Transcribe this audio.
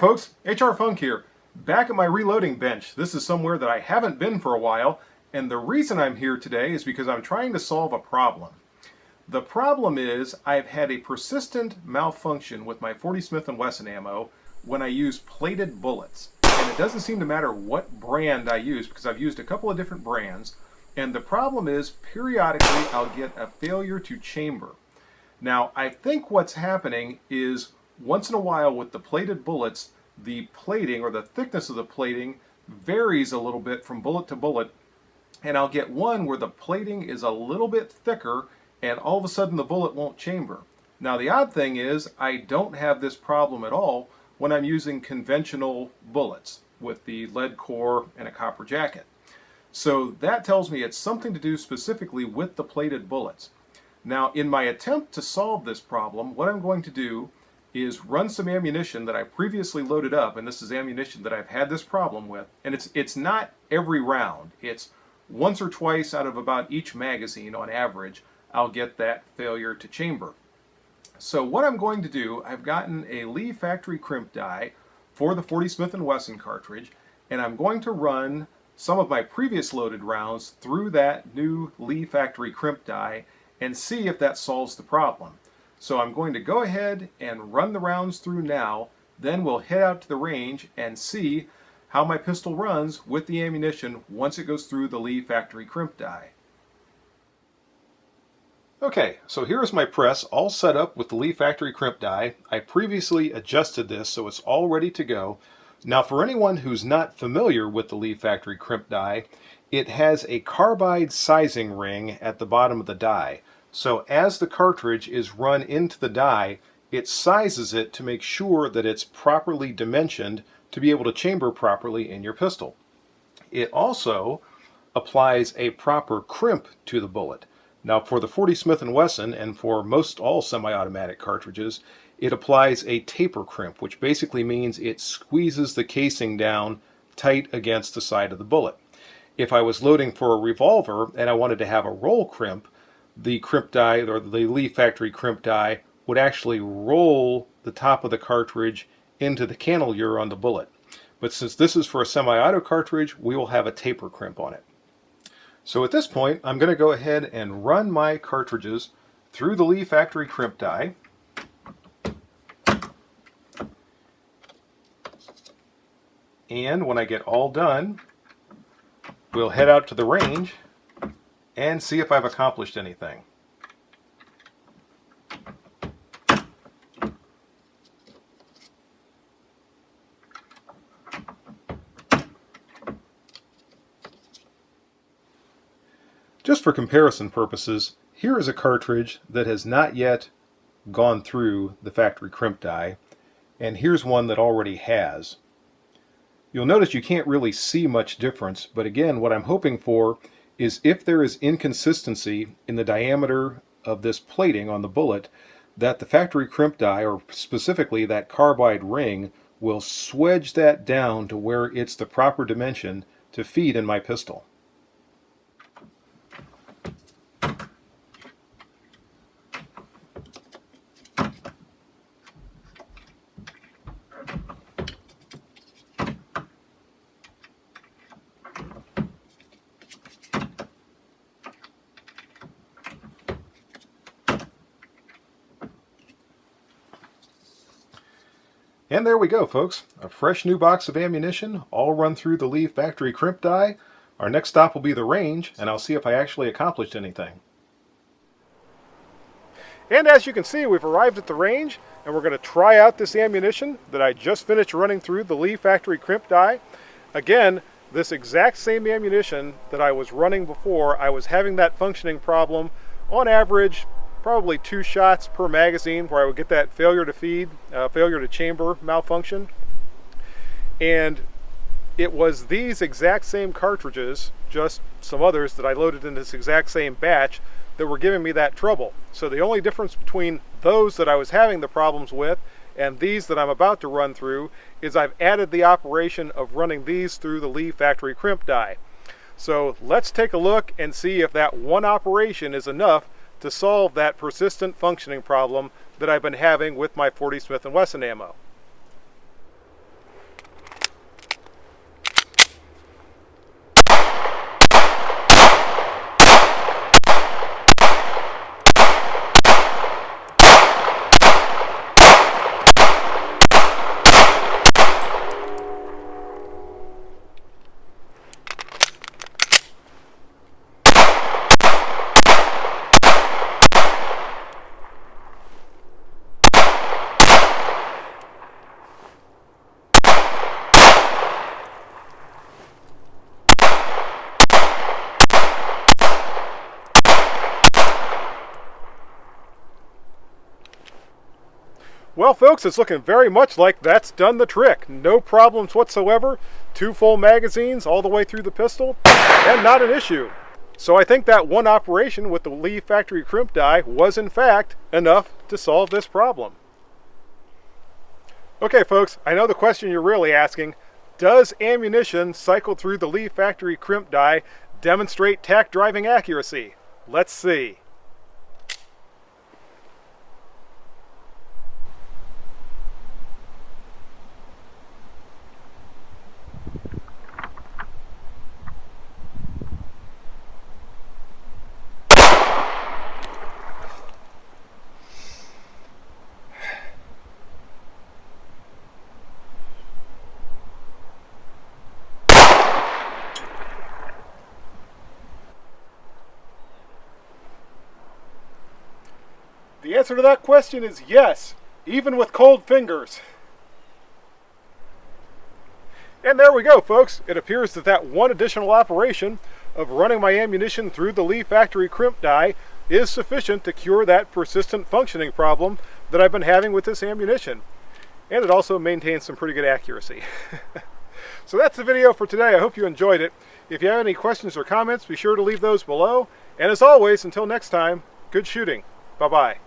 folks, HR Funk here, back at my reloading bench. This is somewhere that I haven't been for a while, and the reason I'm here today is because I'm trying to solve a problem. The problem is I've had a persistent malfunction with my 40 Smith & Wesson ammo when I use plated bullets. And it doesn't seem to matter what brand I use because I've used a couple of different brands, and the problem is periodically I'll get a failure to chamber. Now, I think what's happening is once in a while with the plated bullets, the plating or the thickness of the plating varies a little bit from bullet to bullet, and I'll get one where the plating is a little bit thicker and all of a sudden the bullet won't chamber. Now the odd thing is I don't have this problem at all when I'm using conventional bullets with the lead core and a copper jacket. So that tells me it's something to do specifically with the plated bullets. Now in my attempt to solve this problem, what I'm going to do is run some ammunition that I previously loaded up, and this is ammunition that I've had this problem with, and it's not every round. It's once or twice out of about each magazine on average I'll get that failure to chamber. So what I'm going to do, I've gotten a Lee Factory Crimp Die for the 40 Smith & Wesson cartridge, and I'm going to run some of my previous loaded rounds through that new Lee Factory Crimp Die and see if that solves the problem. So I'm going to go ahead and run the rounds through now, then we'll head out to the range and see how my pistol runs with the ammunition once it goes through the Lee Factory Crimp Die. Okay, so here's my press all set up with the Lee Factory Crimp Die. I previously adjusted this so it's all ready to go. Now for anyone who's not familiar with the Lee Factory Crimp Die, it has a carbide sizing ring at the bottom of the die. So as the cartridge is run into the die, it sizes it to make sure that it's properly dimensioned to be able to chamber properly in your pistol. It also applies a proper crimp to the bullet. Now for the 40 Smith & Wesson and for most all semi-automatic cartridges, it applies a taper crimp, which basically means it squeezes the casing down tight against the side of the bullet. If I was loading for a revolver and I wanted to have a roll crimp, the crimp die or the Lee Factory Crimp Die would actually roll the top of the cartridge into the cannelure on the bullet. But since this is for a semi-auto cartridge, we will have a taper crimp on it. So at this point, I'm going to go ahead and run my cartridges through the Lee Factory Crimp Die. And when I get all done, we'll head out to the range and see if I've accomplished anything. Just for comparison purposes, here is a cartridge that has not yet gone through the factory crimp die, and here's one that already has. You'll notice you can't really see much difference, but again, what I'm hoping for is if there is inconsistency in the diameter of this plating on the bullet, that the factory crimp die, or specifically that carbide ring, will swedge that down to where it's the proper dimension to feed in my pistol. And there we go, folks. A fresh new box of ammunition, all run through the Lee Factory Crimp Die. Our next stop will be the range, and I'll see if I actually accomplished anything. And as you can see, we've arrived at the range, and we're going to try out this ammunition that I just finished running through the Lee Factory Crimp Die. Again, this exact same ammunition that I was running before, I was having that functioning problem on average probably 2 shots per magazine where I would get that failure to feed, failure to chamber malfunction. And it was these exact same cartridges, just some others that I loaded in this exact same batch, that were giving me that trouble. So the only difference between those that I was having the problems with and these that I'm about to run through is I've added the operation of running these through the Lee Factory Crimp Die. So let's take a look and see if that one operation is enough to solve that persistent functioning problem that I've been having with my 40 Smith & Wesson ammo. Well, folks, it's looking very much like that's done the trick. No problems whatsoever. 2 full magazines all the way through the pistol, and not an issue. So I think that one operation with the Lee Factory Crimp Die was in fact enough to solve this problem. Okay, folks, I know the question you're really asking: does ammunition cycled through the Lee Factory Crimp Die demonstrate tack driving accuracy? Let's see. The answer to that question is yes, even with cold fingers. And there we go, folks. It appears that that one additional operation of running my ammunition through the Lee Factory Crimp Die is sufficient to cure that persistent functioning problem that I've been having with this ammunition. And it also maintains some pretty good accuracy. So that's the video for today. I hope you enjoyed it. If you have any questions or comments, be sure to leave those below. And as always, until next time, good shooting. Bye-bye.